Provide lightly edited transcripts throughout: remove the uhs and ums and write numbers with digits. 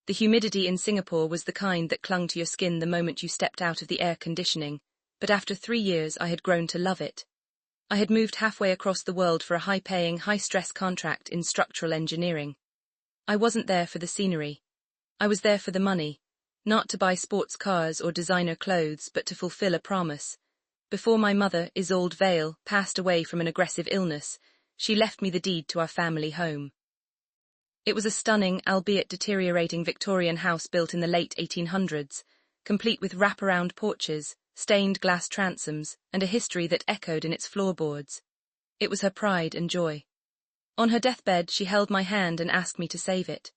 The humidity in Singapore was the kind that clung to your skin the moment you stepped out of the air conditioning, but after 3 years I had grown to love it. I had moved halfway across the world for a high-paying, high-stress contract in structural engineering. I wasn't there for the scenery. I was there for the money, not to buy sports cars or designer clothes, but to fulfill a promise. Before my mother, Isolde Vale, passed away from an aggressive illness, she left me the deed to our family home. It was a stunning, albeit deteriorating Victorian house built in the late 1800s, complete with wraparound porches, stained glass transoms, and a history that echoed in its floorboards. It was her pride and joy. On her deathbed, she held my hand and asked me to save it.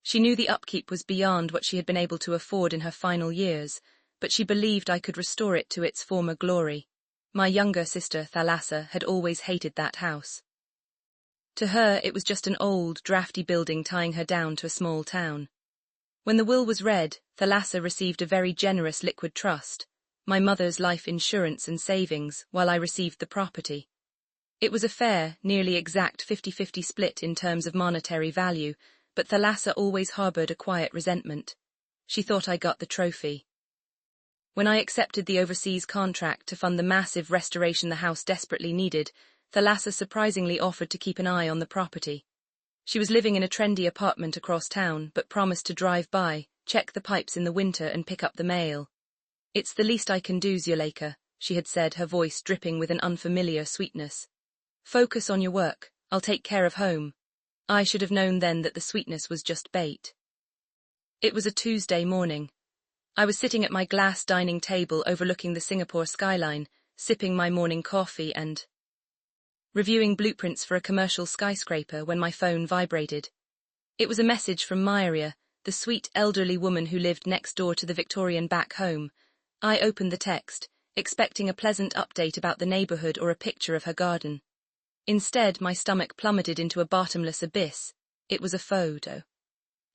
She knew the upkeep was beyond what she had been able to afford in her final years, but she believed I could restore it to its former glory. My younger sister, Thalassa, had always hated that house. To her, it was just an old, drafty building tying her down to a small town. When the will was read, Thalassa received a very generous liquid trust, my mother's life insurance and savings, while I received the property. It was a fair, nearly exact 50-50 split in terms of monetary value, but Thalassa always harbored a quiet resentment. She thought I got the trophy. When I accepted the overseas contract to fund the massive restoration the house desperately needed, Thalassa surprisingly offered to keep an eye on the property. She was living in a trendy apartment across town, but promised to drive by, check the pipes in the winter and pick up the mail. "It's the least I can do, Zuleika," she had said, her voice dripping with an unfamiliar sweetness. "Focus on your work, I'll take care of home." I should have known then that the sweetness was just bait. It was a Tuesday morning. I was sitting at my glass dining table overlooking the Singapore skyline, sipping my morning coffee and reviewing blueprints for a commercial skyscraper when my phone vibrated. It was a message from Myria, the sweet elderly woman who lived next door to the Victorian back home. I opened the text, expecting a pleasant update about the neighborhood or a picture of her garden. Instead, my stomach plummeted into a bottomless abyss. It was a photo.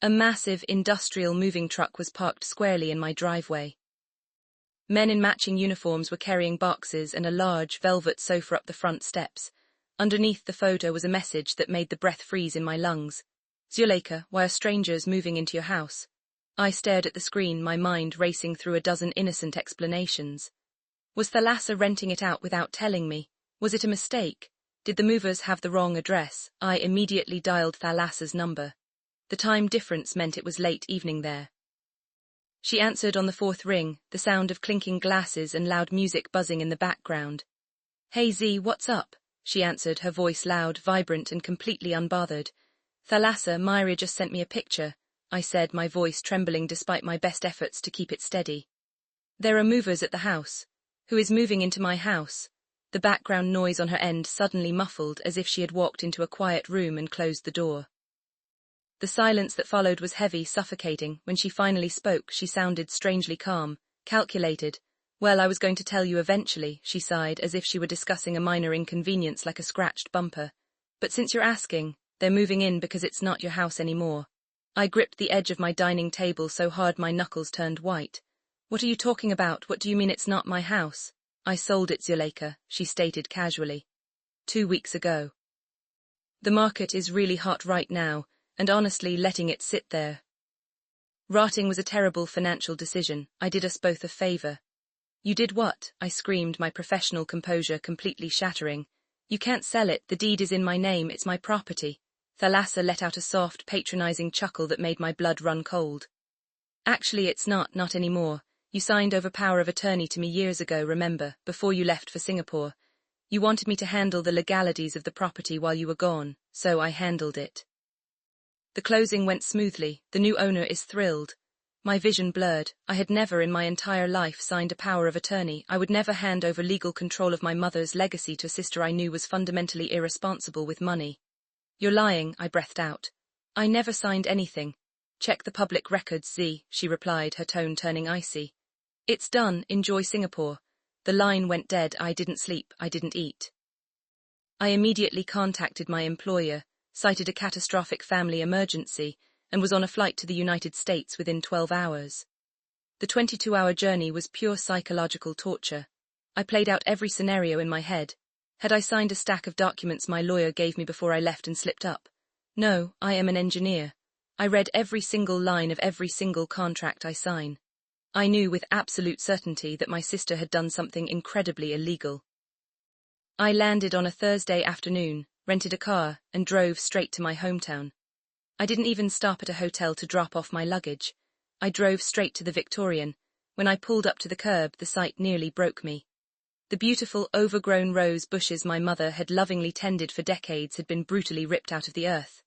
A massive industrial moving truck was parked squarely in my driveway. Men in matching uniforms were carrying boxes and a large velvet sofa up the front steps. Underneath the photo was a message that made the breath freeze in my lungs. "Zuleika, why are strangers moving into your house?" I stared at the screen, my mind racing through a dozen innocent explanations. Was Thalassa renting it out without telling me? Was it a mistake? Did the movers have the wrong address? I immediately dialed Thalassa's number. The time difference meant it was late evening there. She answered on the fourth ring, the sound of clinking glasses and loud music buzzing in the background. "Hey Z, what's up?" she answered, her voice loud, vibrant, and completely unbothered. "Thalassa, Myria just sent me a picture," I said, my voice trembling despite my best efforts to keep it steady. "There are movers at the house." "Who is moving into my house?" The background noise on her end suddenly muffled, as if she had walked into a quiet room and closed the door. The silence that followed was heavy, suffocating. When she finally spoke, she sounded strangely calm, calculated. "Well, I was going to tell you eventually," she sighed, as if she were discussing a minor inconvenience like a scratched bumper. "But since you're asking, they're moving in because it's not your house anymore." I gripped the edge of my dining table so hard my knuckles turned white. "What are you talking about? What do you mean it's not my house?" "I sold it, Zuleika," she stated casually. 2 weeks ago. The market is really hot right now, and honestly, letting it sit there rotting was a terrible financial decision. I did us both a favor. "You did what?" I screamed, my professional composure completely shattering. "You can't sell it, the deed is in my name, it's my property." Thalassa let out a soft, patronizing chuckle that made my blood run cold. "Actually, it's not anymore. You signed over power of attorney to me years ago, remember, before you left for Singapore. You wanted me to handle the legalities of the property while you were gone, so I handled it. The closing went smoothly, the new owner is thrilled." My vision blurred. I had never in my entire life signed a power of attorney. I would never hand over legal control of my mother's legacy to a sister I knew was fundamentally irresponsible with money. "You're lying," I breathed out. "I never signed anything." "Check the public records, Z," she replied, her tone turning icy. "It's done, enjoy Singapore." The line went dead. I didn't sleep, I didn't eat. I immediately contacted my employer, cited a catastrophic family emergency, and was on a flight to the United States within 12 hours. The 22-hour journey was pure psychological torture. I played out every scenario in my head. Had I signed a stack of documents my lawyer gave me before I left and slipped up? No, I am an engineer. I read every single line of every single contract I sign. I knew with absolute certainty that my sister had done something incredibly illegal. I landed on a Thursday afternoon, rented a car, and drove straight to my hometown. I didn't even stop at a hotel to drop off my luggage. I drove straight to the Victorian. When I pulled up to the curb, the sight nearly broke me. The beautiful, overgrown rose bushes my mother had lovingly tended for decades had been brutally ripped out of the earth.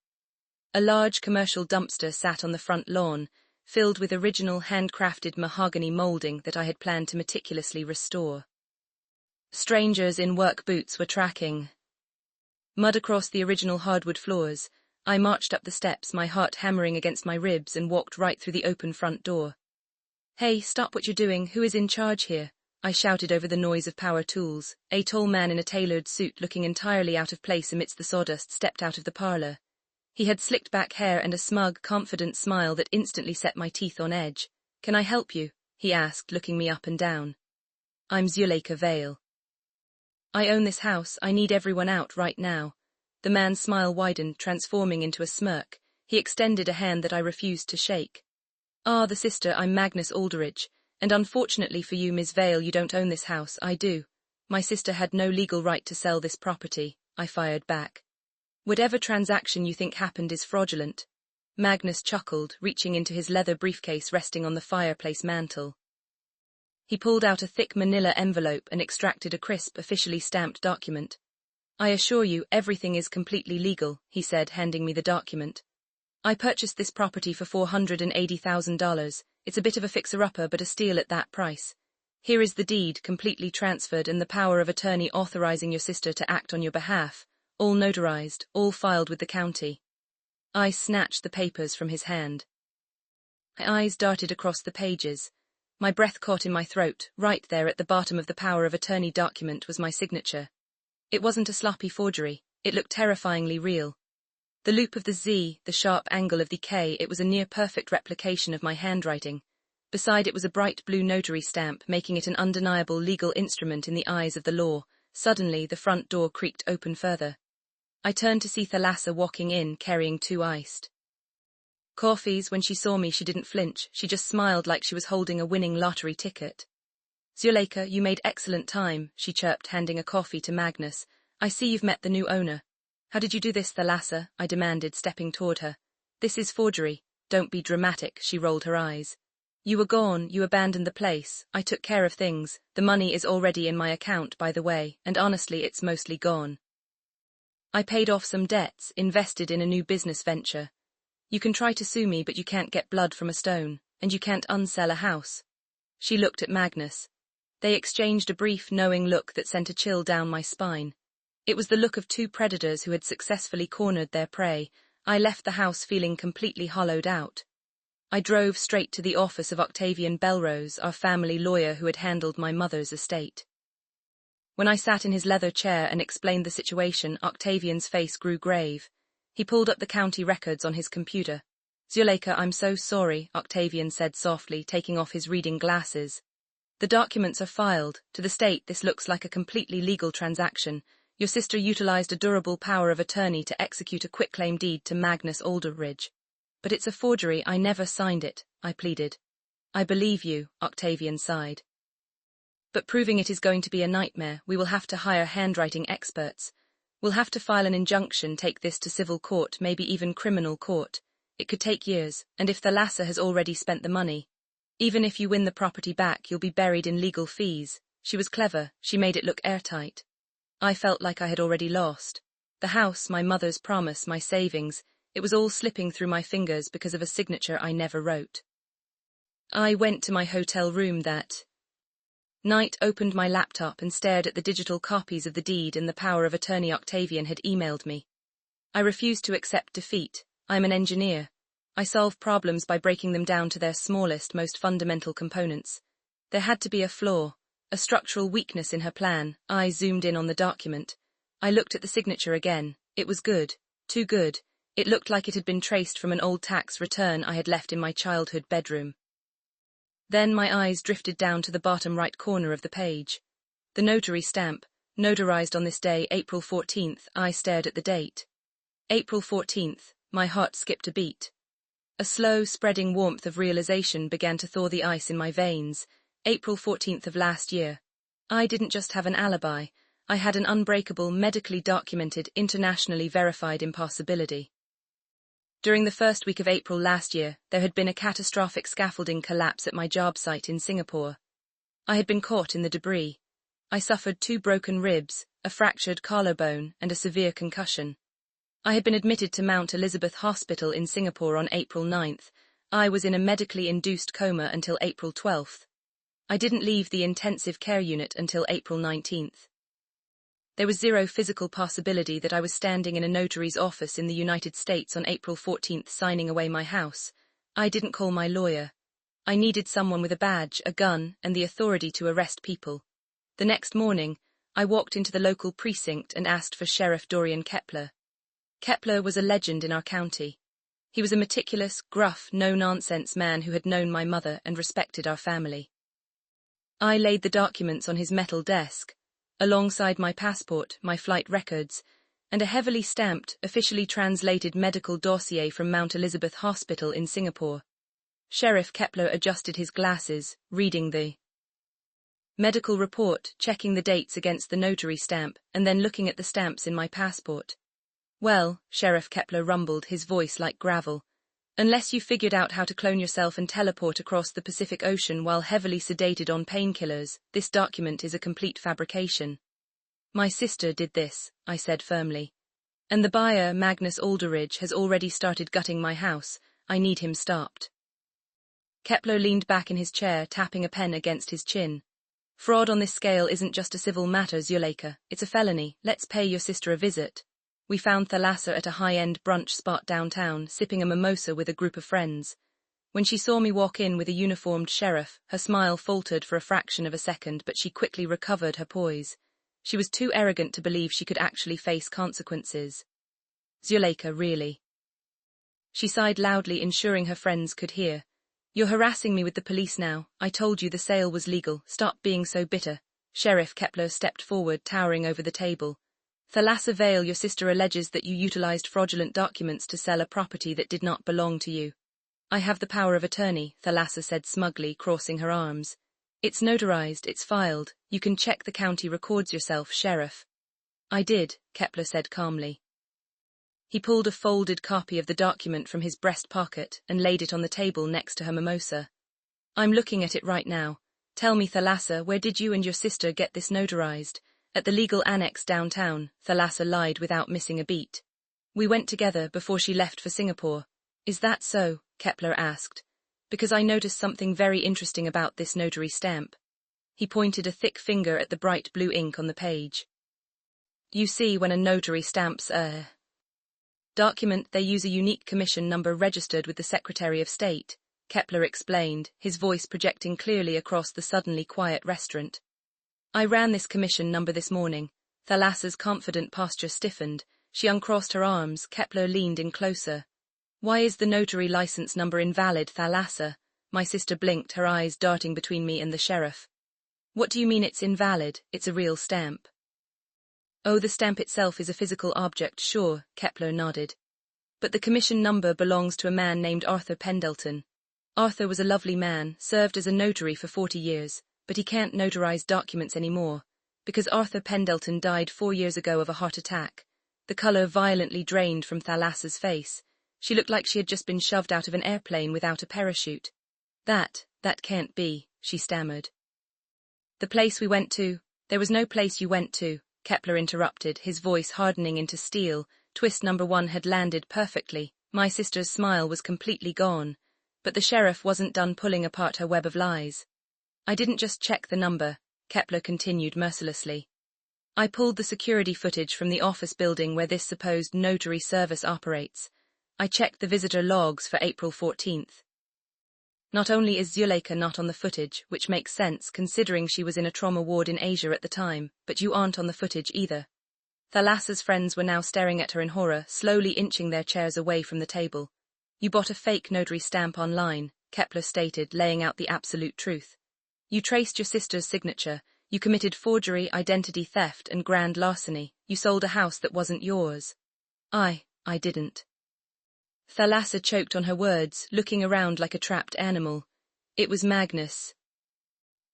A large commercial dumpster sat on the front lawn, filled with original handcrafted mahogany molding that I had planned to meticulously restore. Strangers in work boots were tracking mud across the original hardwood floors. I marched up the steps, my heart hammering against my ribs, and walked right through the open front door. "Hey, stop what you're doing, who is in charge here?" I shouted over the noise of power tools. A tall man in a tailored suit, looking entirely out of place amidst the sawdust, stepped out of the parlor. He had slicked back hair and a smug, confident smile that instantly set my teeth on edge. "Can I help you?" he asked, looking me up and down. "I'm Zuleika Vale. I own this house, I need everyone out right now." The man's smile widened, transforming into a smirk. He extended a hand that I refused to shake. "Ah, the sister, I'm Magnus Aldridge. And unfortunately for you, Ms. Vale, you don't own this house, I do. My sister had no legal right to sell this property," I fired back. "Whatever transaction you think happened is fraudulent." Magnus chuckled, reaching into his leather briefcase resting on the fireplace mantel. He pulled out a thick manila envelope and extracted a crisp, officially stamped document. "I assure you, everything is completely legal," he said, handing me the document. "I purchased this property for $480,000. It's a bit of a fixer-upper, but a steal at that price. Here is the deed, completely transferred, and the power of attorney authorizing your sister to act on your behalf, all notarized, all filed with the county." I snatched the papers from his hand. My eyes darted across the pages. My breath caught in my throat. Right there at the bottom of the power of attorney document was my signature. It wasn't a sloppy forgery. It looked terrifyingly real. The loop of the Z, the sharp angle of the K, it was a near-perfect replication of my handwriting. Beside it was a bright blue notary stamp, making it an undeniable legal instrument in the eyes of the law. Suddenly, the front door creaked open further. I turned to see Thalassa walking in, carrying 2 iced coffees. When she saw me, she didn't flinch. She just smiled like she was holding a winning lottery ticket. "Zuleika, you made excellent time," she chirped, handing a coffee to Magnus. "I see you've met the new owner." "How did you do this, Thalassa?" I demanded, stepping toward her. "This is forgery." "Don't be dramatic," she rolled her eyes. "You were gone, you abandoned the place. I took care of things. The money is already in my account, by the way, and honestly, it's mostly gone. I paid off some debts, invested in a new business venture. You can try to sue me, but you can't get blood from a stone, and you can't unsell a house." She looked at Magnus. They exchanged a brief, knowing look that sent a chill down my spine. It was the look of 2 predators who had successfully cornered their prey. I left the house feeling completely hollowed out. I drove straight to the office of Octavian Belrose, our family lawyer who had handled my mother's estate. When I sat in his leather chair and explained the situation, Octavian's face grew grave. He pulled up the county records on his computer. "Zuleika, I'm so sorry," Octavian said softly, taking off his reading glasses. "The documents are filed. To the state, this looks like a completely legal transaction. Your sister utilized a durable power of attorney to execute a quitclaim deed to Magnus Aldridge. But it's a forgery, I never signed it," I pleaded. "I believe you," Octavian sighed. "But proving it is going to be a nightmare. We will have to hire handwriting experts. We'll have to file an injunction, take this to civil court, maybe even criminal court. It could take years, and if Thalassa has already spent the money. Even if you win the property back, you'll be buried in legal fees." She was clever, she made it look airtight. I felt like I had already lost. The house, my mother's promise, my savings, it was all slipping through my fingers because of a signature I never wrote. I went to my hotel room that night, opened my laptop and stared at the digital copies of the deed and the power of attorney Octavian had emailed me. I refused to accept defeat. I'm an engineer. I solve problems by breaking them down to their smallest, most fundamental components. There had to be a flaw, a structural weakness in her plan. I zoomed in on the document. I looked at the signature again. It was good. Too good. It looked like it had been traced from an old tax return I had left in my childhood bedroom. Then my eyes drifted down to the bottom right corner of the page. The notary stamp, notarized on this day, April 14th. I stared at the date. April 14th. My heart skipped a beat. A slow, spreading warmth of realization began to thaw the ice in my veins. April 14th of last year. I didn't just have an alibi. I had an unbreakable, medically documented, internationally verified impossibility. During the first week of April last year, there had been a catastrophic scaffolding collapse at my job site in Singapore. I had been caught in the debris. I suffered 2 broken ribs, a fractured collarbone, and a severe concussion. I had been admitted to Mount Elizabeth Hospital in Singapore on April 9th. I was in a medically induced coma until April 12th. I didn't leave the intensive care unit until April 19th. There was zero physical possibility that I was standing in a notary's office in the United States on April 14th signing away my house. I didn't call my lawyer. I needed someone with a badge, a gun, and the authority to arrest people. The next morning, I walked into the local precinct and asked for Sheriff Dorian Kepler. Kepler was a legend in our county. He was a meticulous, gruff, no-nonsense man who had known my mother and respected our family. I laid the documents on his metal desk, alongside my passport, my flight records, and a heavily stamped, officially translated medical dossier from Mount Elizabeth Hospital in Singapore. Sheriff Kepler adjusted his glasses, reading the medical report, checking the dates against the notary stamp, and then looking at the stamps in my passport. Well, Sheriff Kepler rumbled, his voice like gravel, unless you figured out how to clone yourself and teleport across the Pacific Ocean while heavily sedated on painkillers, this document is a complete fabrication. My sister did this, I said firmly. And the buyer, Magnus Alderidge, has already started gutting my house. I need him stopped. Kepler leaned back in his chair, tapping a pen against his chin. Fraud on this scale isn't just a civil matter, Zuleika. It's a felony. Let's pay your sister a visit. We found Thalassa at a high-end brunch spot downtown, sipping a mimosa with a group of friends. When she saw me walk in with a uniformed sheriff, her smile faltered for a fraction of a second, but she quickly recovered her poise. She was too arrogant to believe she could actually face consequences. Zuleika, really? She sighed loudly, ensuring her friends could hear. You're harassing me with the police now. I told you the sale was legal. Stop being so bitter. Sheriff Kepler stepped forward, towering over the table. Thalassa Vale, your sister alleges that you utilized fraudulent documents to sell a property that did not belong to you. I have the power of attorney, Thalassa said smugly, crossing her arms. It's notarized, it's filed. You can check the county records yourself, Sheriff. I did, Kepler said calmly. He pulled a folded copy of the document from his breast pocket and laid it on the table next to her mimosa. I'm looking at it right now. Tell me, Thalassa, where did you and your sister get this notarized? At the legal annex downtown, Thalassa lied without missing a beat. We went together before she left for Singapore. Is that so? Kepler asked. Because I noticed something very interesting about this notary stamp. He pointed a thick finger at the bright blue ink on the page. You see, when a notary stamps a document, they use a unique commission number registered with the Secretary of State, Kepler explained, his voice projecting clearly across the suddenly quiet restaurant. I ran this commission number this morning. Thalassa's confident posture stiffened. She uncrossed her arms. Kepler leaned in closer. Why is the notary license number invalid, Thalassa? My sister blinked, her eyes darting between me and the sheriff. What do you mean it's invalid? It's a real stamp. Oh, the stamp itself is a physical object, sure, Kepler nodded. But the commission number belongs to a man named Arthur Pendleton. Arthur was a lovely man, served as a notary for 40 years. But he can't notarize documents anymore, because Arthur Pendleton died 4 years ago of a heart attack. The color violently drained from Thalassa's face. She looked like she had just been shoved out of an airplane without a parachute. That can't be, she stammered. The place we went to, there was no place you went to, Kepler interrupted, his voice hardening into steel. Twist number 1 had landed perfectly. My sister's smile was completely gone, but the sheriff wasn't done pulling apart her web of lies. I didn't just check the number, Kepler continued mercilessly. I pulled the security footage from the office building where this supposed notary service operates. I checked the visitor logs for April 14th. Not only is Zuleika not on the footage, which makes sense considering she was in a trauma ward in Asia at the time, but you aren't on the footage either. Thalassa's friends were now staring at her in horror, slowly inching their chairs away from the table. You bought a fake notary stamp online, Kepler stated, laying out the absolute truth. You traced your sister's signature, you committed forgery, identity theft, and grand larceny. You sold a house that wasn't yours. I didn't. Thalassa choked on her words, looking around like a trapped animal. It was Magnus.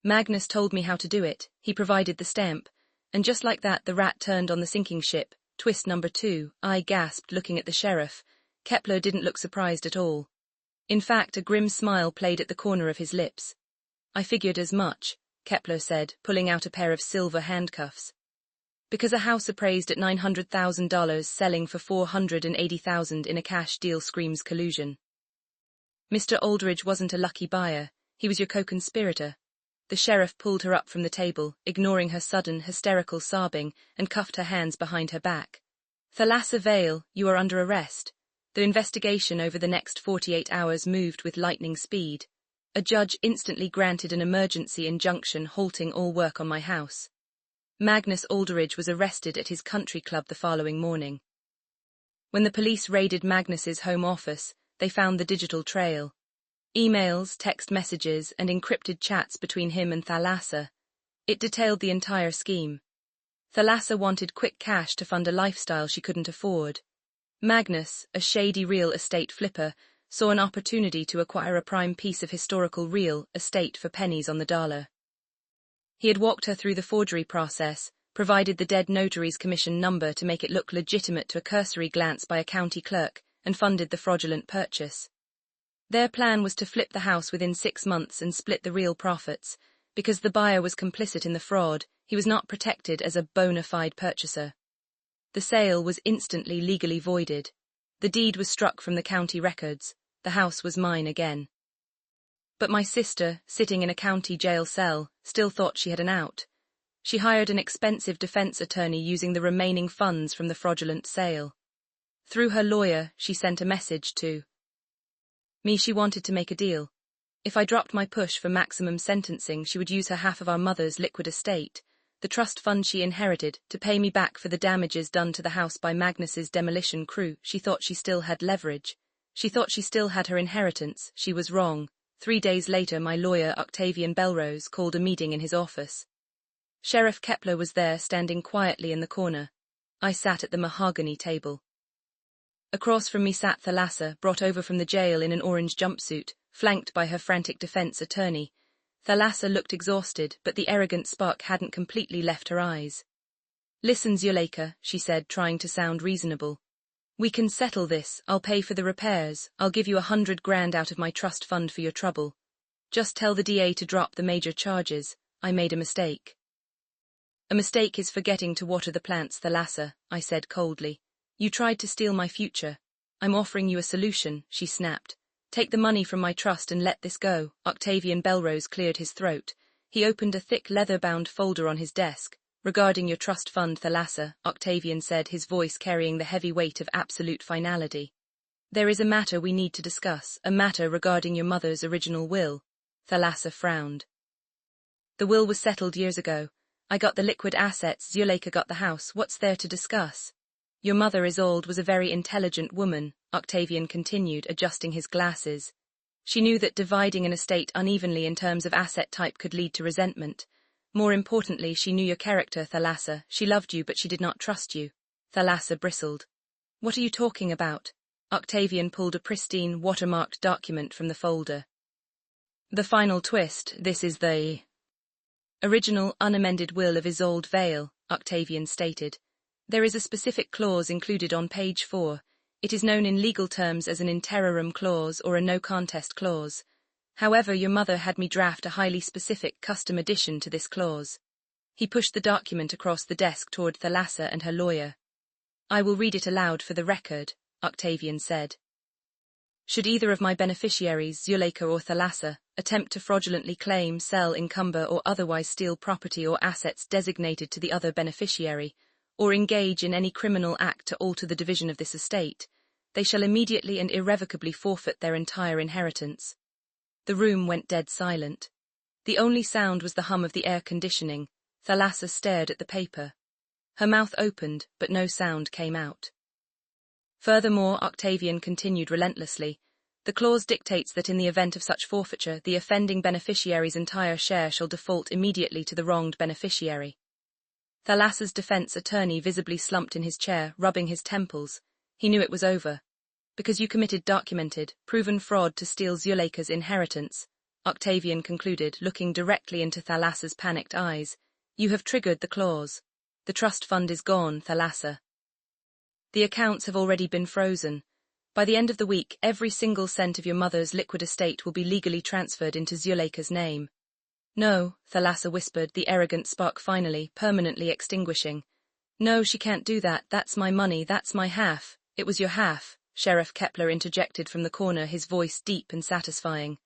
Magnus told me how to do it, he provided the stamp, and just like that the rat turned on the sinking ship. Twist number 2, I gasped, looking at the sheriff. Kepler didn't look surprised at all. In fact, a grim smile played at the corner of his lips. I figured as much, Kepler said, pulling out a pair of silver handcuffs. Because a house appraised at $900,000 selling for $480,000 in a cash deal screams collusion. Mr. Aldridge wasn't a lucky buyer, he was your co-conspirator. The sheriff pulled her up from the table, ignoring her sudden, hysterical sobbing, and cuffed her hands behind her back. Thalassa Vale, you are under arrest. The investigation over the next 48 hours moved with lightning speed. A judge instantly granted an emergency injunction halting all work on my house. Magnus Aldridge was arrested at his country club the following morning. When the police raided Magnus's home office, they found the digital trail. Emails, text messages, and encrypted chats between him and Thalassa. It detailed the entire scheme. Thalassa wanted quick cash to fund a lifestyle she couldn't afford. Magnus, a shady real estate flipper, saw an opportunity to acquire a prime piece of historical real estate for pennies on the dollar. He had walked her through the forgery process, provided the dead notary's commission number to make it look legitimate to a cursory glance by a county clerk, and funded the fraudulent purchase. Their plan was to flip the house within 6 months and split the real profits. Because the buyer was complicit in the fraud, he was not protected as a bona fide purchaser. The sale was instantly legally voided. The deed was struck from the county records. The house was mine again. But my sister, sitting in a county jail cell, still thought she had an out. She hired an expensive defense attorney using the remaining funds from the fraudulent sale. Through her lawyer, she sent a message to me. She wanted to make a deal. If I dropped my push for maximum sentencing, she would use her half of our mother's liquid estate, the trust fund she inherited, to pay me back for the damages done to the house by Magnus's demolition crew. She thought she still had leverage. She thought she still had her inheritance. She was wrong. 3 days later, my lawyer, Octavian Belrose, called a meeting in his office. Sheriff Kepler was there, standing quietly in the corner. I sat at the mahogany table. Across from me sat Thalassa, brought over from the jail in an orange jumpsuit, flanked by her frantic defense attorney. Thalassa looked exhausted, but the arrogant spark hadn't completely left her eyes. Listen, Zuleika, she said, trying to sound reasonable. We can settle this. I'll pay for the repairs. I'll give you $100,000 out of my trust fund for your trouble. Just tell the DA to drop the major charges. I made a mistake. A mistake is forgetting to water the plants, Thalassa, I said coldly. You tried to steal my future. I'm offering you a solution, she snapped. Take the money from my trust and let this go. Octavian Belrose cleared his throat. He opened a thick leather-bound folder on his desk. Regarding your trust fund, Thalassa, Octavian said, his voice carrying the heavy weight of absolute finality. There is a matter we need to discuss, a matter regarding your mother's original will. Thalassa frowned. The will was settled years ago. I got the liquid assets, Zuleika got the house. What's there to discuss? Your mother, Isolde, was a very intelligent woman, Octavian continued, adjusting his glasses. She knew that dividing an estate unevenly in terms of asset type could lead to resentment. More importantly, she knew your character, Thalassa. She loved you, but she did not trust you. Thalassa bristled. What are you talking about? Octavian pulled a pristine, watermarked document from the folder. The final twist, this is the original, unamended will of Isolde Vale, Octavian stated. There is a specific clause included on page 4. It is known in legal terms as an in terrorem clause or a no-contest clause. However, your mother had me draft a highly specific custom addition to this clause. He pushed the document across the desk toward Thalassa and her lawyer. I will read it aloud for the record, Octavian said. Should either of my beneficiaries, Zuleika or Thalassa, attempt to fraudulently claim, sell, encumber, or otherwise steal property or assets designated to the other beneficiary, or engage in any criminal act to alter the division of this estate, they shall immediately and irrevocably forfeit their entire inheritance. The room went dead silent. The only sound was the hum of the air conditioning. Thalassa stared at the paper. Her mouth opened, but no sound came out. Furthermore, Octavian continued relentlessly, the clause dictates that in the event of such forfeiture, the offending beneficiary's entire share shall default immediately to the wronged beneficiary. Thalassa's defense attorney visibly slumped in his chair, rubbing his temples. He knew it was over. Because you committed documented, proven fraud to steal Zuleika's inheritance, Octavian concluded, looking directly into Thalassa's panicked eyes. You have triggered the clause. The trust fund is gone, Thalassa. The accounts have already been frozen. By the end of the week, every single cent of your mother's liquid estate will be legally transferred into Zuleika's name. No, Thalassa whispered, the arrogant spark finally, permanently extinguishing. No, she can't do that. That's my money, that's my half. It was your half, Sheriff Kepler interjected from the corner, his voice deep and satisfying.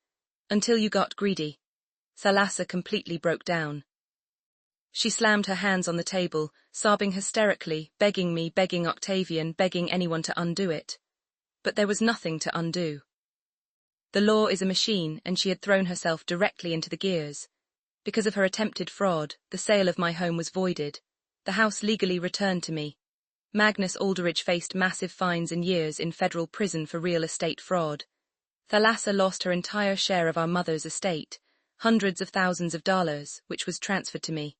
Until you got greedy. Thalassa completely broke down. She slammed her hands on the table, sobbing hysterically, begging me, begging Octavian, begging anyone to undo it. But there was nothing to undo. The law is a machine, and she had thrown herself directly into the gears. Because of her attempted fraud, the sale of my home was voided. The house legally returned to me. Magnus Aldridge faced massive fines and years in federal prison for real estate fraud. Thalassa lost her entire share of our mother's estate, hundreds of thousands of dollars, which was transferred to me.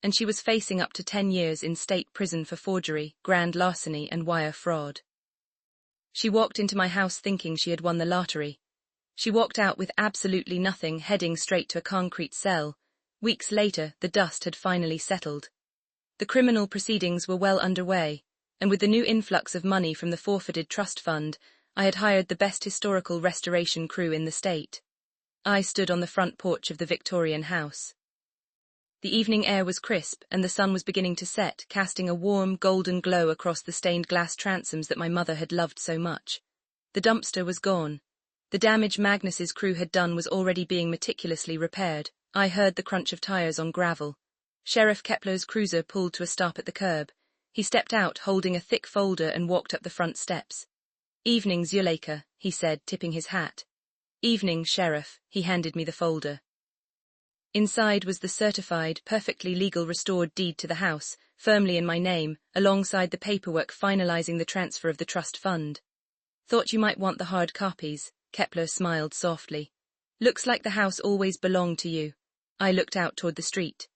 And she was facing up to 10 years in state prison for forgery, grand larceny, and wire fraud. She walked into my house thinking she had won the lottery. She walked out with absolutely nothing, heading straight to a concrete cell. Weeks later, the dust had finally settled. The criminal proceedings were well underway, and with the new influx of money from the forfeited trust fund, I had hired the best historical restoration crew in the state. I stood on the front porch of the Victorian house. The evening air was crisp, and the sun was beginning to set, casting a warm, golden glow across the stained glass transoms that my mother had loved so much. The dumpster was gone. The damage Magnus's crew had done was already being meticulously repaired. I heard the crunch of tires on gravel. Sheriff Kepler's cruiser pulled to a stop at the curb. He stepped out, holding a thick folder, and walked up the front steps. Evening, Zuleika, he said, tipping his hat. Evening, Sheriff. He handed me the folder. Inside was the certified, perfectly legal restored deed to the house, firmly in my name, alongside the paperwork finalizing the transfer of the trust fund. Thought you might want the hard copies, Kepler smiled softly. Looks like the house always belonged to you. I looked out toward the street.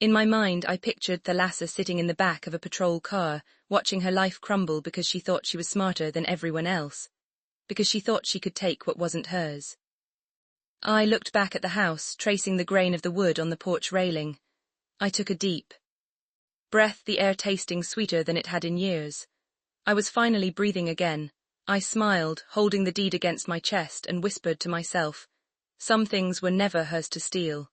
In my mind, I pictured Thalassa sitting in the back of a patrol car, watching her life crumble because she thought she was smarter than everyone else. Because she thought she could take what wasn't hers. I looked back at the house, tracing the grain of the wood on the porch railing. I took a deep breath, the air tasting sweeter than it had in years. I was finally breathing again. I smiled, holding the deed against my chest, and whispered to myself, some things were never hers to steal.